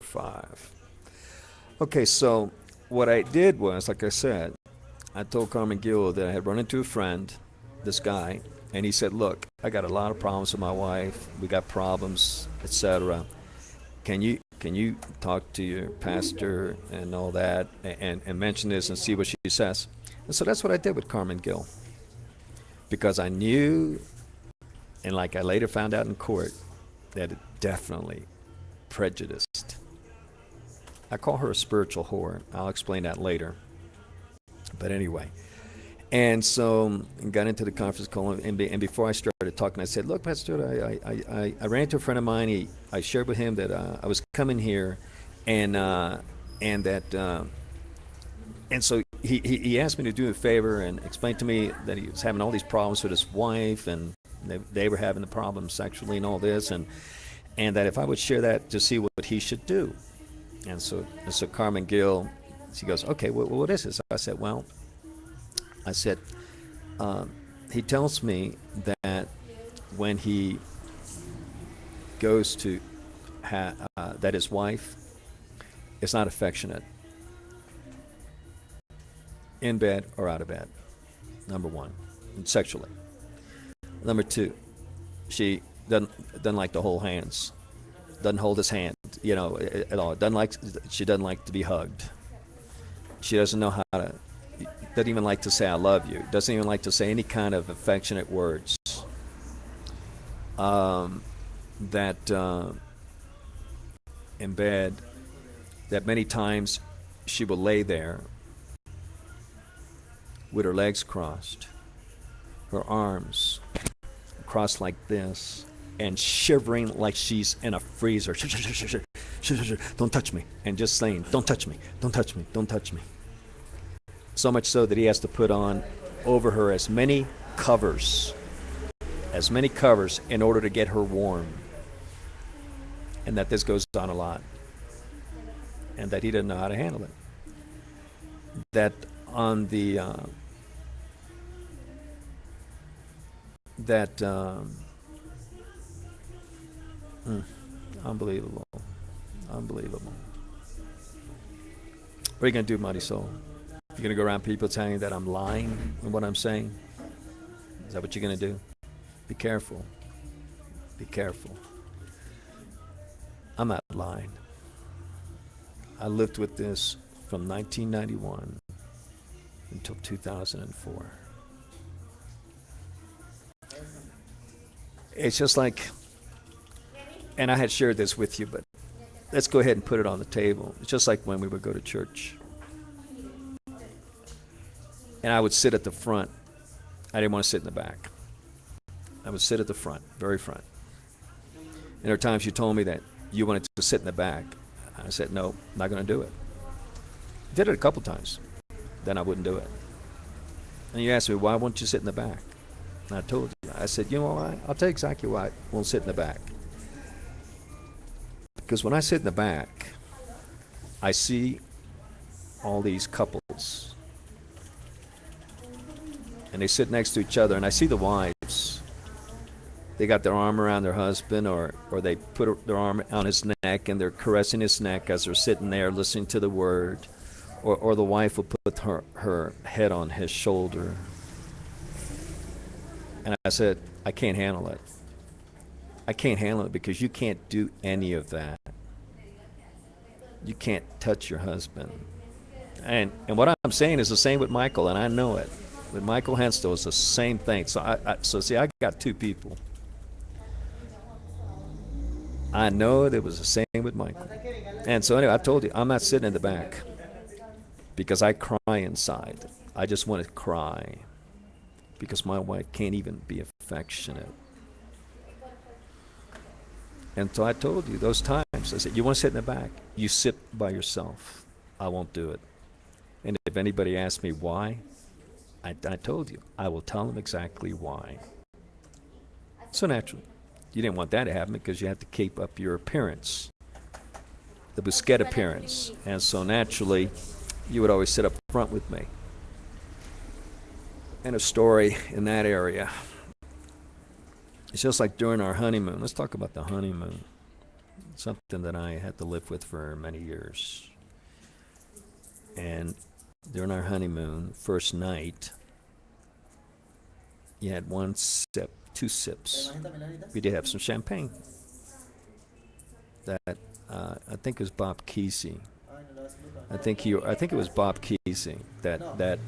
5. Okay, so what I did was, like I said, I told Carmen Gill that I had run into a friend, this guy, and he said, "Look, I got a lot of problems with my wife. We got problems, etc. Can you talk to your pastor and all that, and mention this and see what she says?" And so that's what I did with Carmen Gill, because I knew, and like I later found out in court, that it definitely prejudiced. I call her a spiritual whore. I'll explain that later. But anyway, and so I got into the conference call, and before I started talking, I said, "Look, Pastor, I ran into a friend of mine. I shared with him that I was coming here, and that and so he asked me to do a favor and explain to me that he was having all these problems with his wife, and they were having the problems sexually and all this, and that if I would share that to see what he should do." And so Carmen Gill, she goes, "Okay, what is this?" I said, "Well," I said, he tells me that when he goes to that his wife is not affectionate in bed or out of bed, number one, sexually. Number two, she doesn't like to hold hands, doesn't hold his hand, at all. She doesn't like to be hugged. She doesn't know how to. Doesn't even like to say "I love you." Doesn't even like to say any kind of affectionate words. That in bed, that many times she will lay there with her legs crossed, her arms crossed like this, and shivering like she's in a freezer. "Don't touch me," and just saying, "Don't touch me, don't touch me, don't touch me." So much so that he has to put on over her as many covers in order to get her warm. And that this goes on a lot. And that he doesn't know how to handle it. That on the unbelievable. Unbelievable. What are you going to do, Marisol? You're going to go around people telling you that I'm lying in what I'm saying? Is that what you're going to do? Be careful. Be careful. I'm not lying. I lived with this from 1991 until 2004. It's just like, and I had shared this with you, but let's go ahead and put it on the table. It's just like when we would go to church. And I would sit at the front. I didn't want to sit in the back. I would sit at the front, very front. And there are times you told me that you wanted to sit in the back. I said, "No, I'm not going to do it." Did it a couple times. Then I wouldn't do it. And you asked me, "Why won't you sit in the back?" And I told you. I said, "You know why? I'll tell you exactly why I won't sit in the back. Because when I sit in the back, I see all these couples. And they sit next to each other, and I see the wives. They got their arm around their husband, or they put their arm on his neck, and they're caressing his neck as they're sitting there listening to the word. Or the wife will put her head on his shoulder. And I said, I can't handle it. I can't handle it because you can't do any of that. You can't touch your husband. And what I'm saying is the same with Michael, and I know it. With Michael Henstow, it's the same thing. So see, I got two people. I know it was the same with Michael. And so anyway, I told you, I'm not sitting in the back because I cry inside. I just want to cry because my wife can't even be affectionate. And so I told you those times, I said, you want to sit in the back? You sit by yourself. I won't do it. And if anybody asks me why, I told you, I will tell them exactly why. So naturally, you didn't want that to happen because you had to keep up your appearance, the Busquets appearance. And so naturally, you would always sit up front with me. And a story in that area. It's just like during our honeymoon. Let's talk about the honeymoon. something that I had to live with for many years. And during our honeymoon, first night, you had one sip, two sips. We did have some champagne. That I think it was Bob Kesey. I think it was Bob Kesey that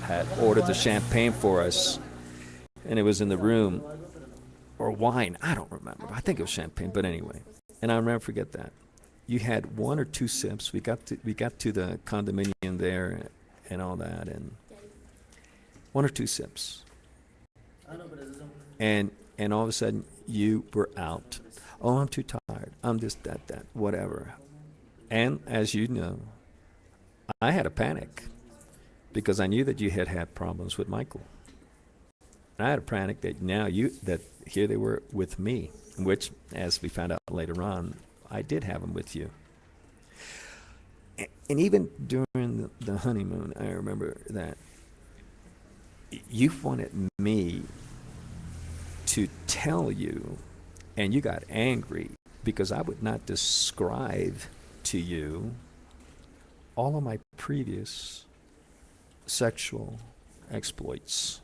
had ordered the champagne for us, and it was in the room, or wine. I don't remember. I think it was champagne, but anyway. And I'll never forget that. You had one or two sips. We got to the condominium there, and all that, and one or two sips, and all of a sudden you were out. Oh, I'm too tired. I'm just that, whatever. And as you know, I had a panic because I knew that you had had problems with Michael. And I had a panic that that here they were with me, which, as we found out later on, I did have them with you. And even during the honeymoon, I remember that you wanted me to tell you, and you got angry because I would not describe to you all of my previous sexual exploits,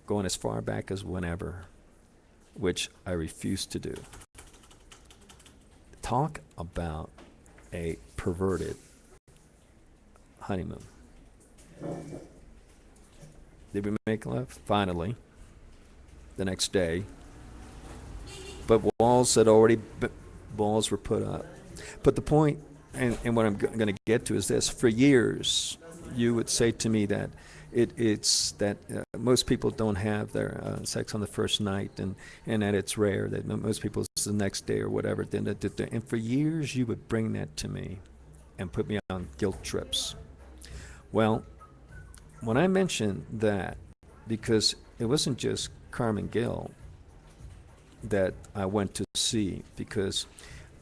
going as far back as whenever, which I refused to do. Talk about a perverted honeymoon. Did we make love? Finally, the next day. But walls were put up. But the point, and what I'm going to get to is this: for years, you would say to me that it's that most people don't have their sex on the first night, and that it's rare that most people it's the next day or whatever. And for years, you would bring that to me and put me on guilt trips. Well, when I mentioned that, because it wasn't just Carmen Gill that I went to see, because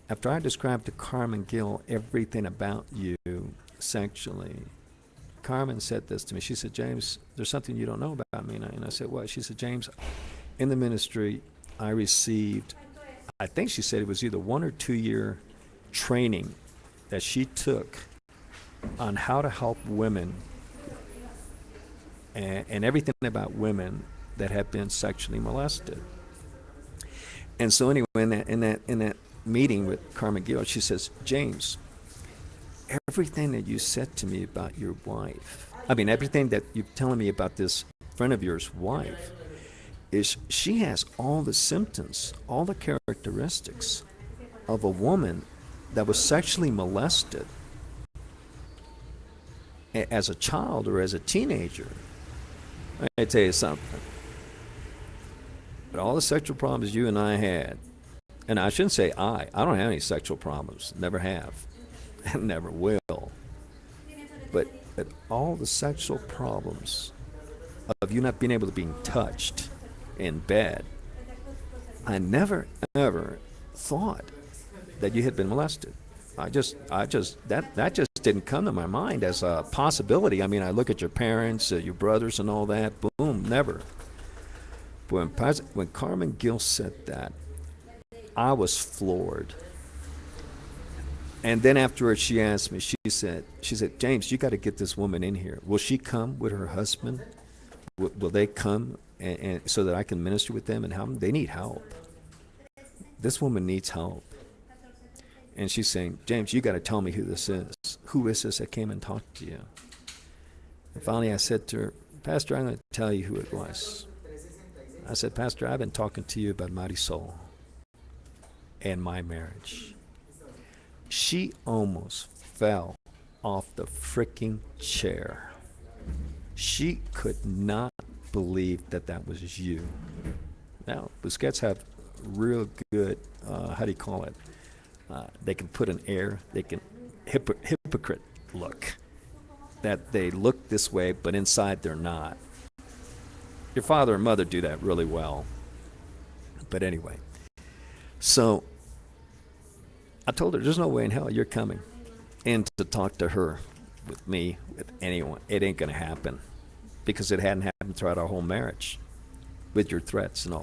after I described to Carmen Gill everything about you sexually, Carmen said this to me. She said, James, there's something you don't know about me. And I said, what? She said, James, in the ministry, I received, I think she said it was either 1 or 2 year training that she took on how to help women and everything about women that have been sexually molested. And so anyway, in that meeting with Carmen Gill, she says, James, everything that you said to me about your wife, everything that you're telling me about this friend of yours' wife, is she has all the symptoms, all the characteristics of a woman that was sexually molested as a child or as a teenager. I tell you something. But all the sexual problems you and I had, and I shouldn't say I don't have any sexual problems, never have, and never will. But all the sexual problems of you not being able to be touched in bed, I never ever thought that you had been molested. That just didn't come to my mind as a possibility. I look at your parents, your brothers and all that, boom, never. But when Carmen Gill said that, I was floored. And then afterwards she asked me, she said, James, you got to get this woman in here. Will she come with her husband? Will they come and so that I can minister with them and help them? They need help. This woman needs help. And she's saying, James, you got to tell me who this is. Who is this that came and talked to you? And finally I said to her, Pastor, I'm going to tell you who it was. I said, Pastor, I've been talking to you about Marisol and my marriage. She almost fell off the freaking chair. She could not believe that was you. Now, Busquets have real good, how do you call it? They can put an air, they can hypocrite look. That they look this way, but inside they're not. Your father and mother do that really well. But anyway, so I told her, there's no way in hell you're coming in to talk to her with me, with anyone. It ain't going to happen because it hadn't happened throughout our whole marriage with your threats and all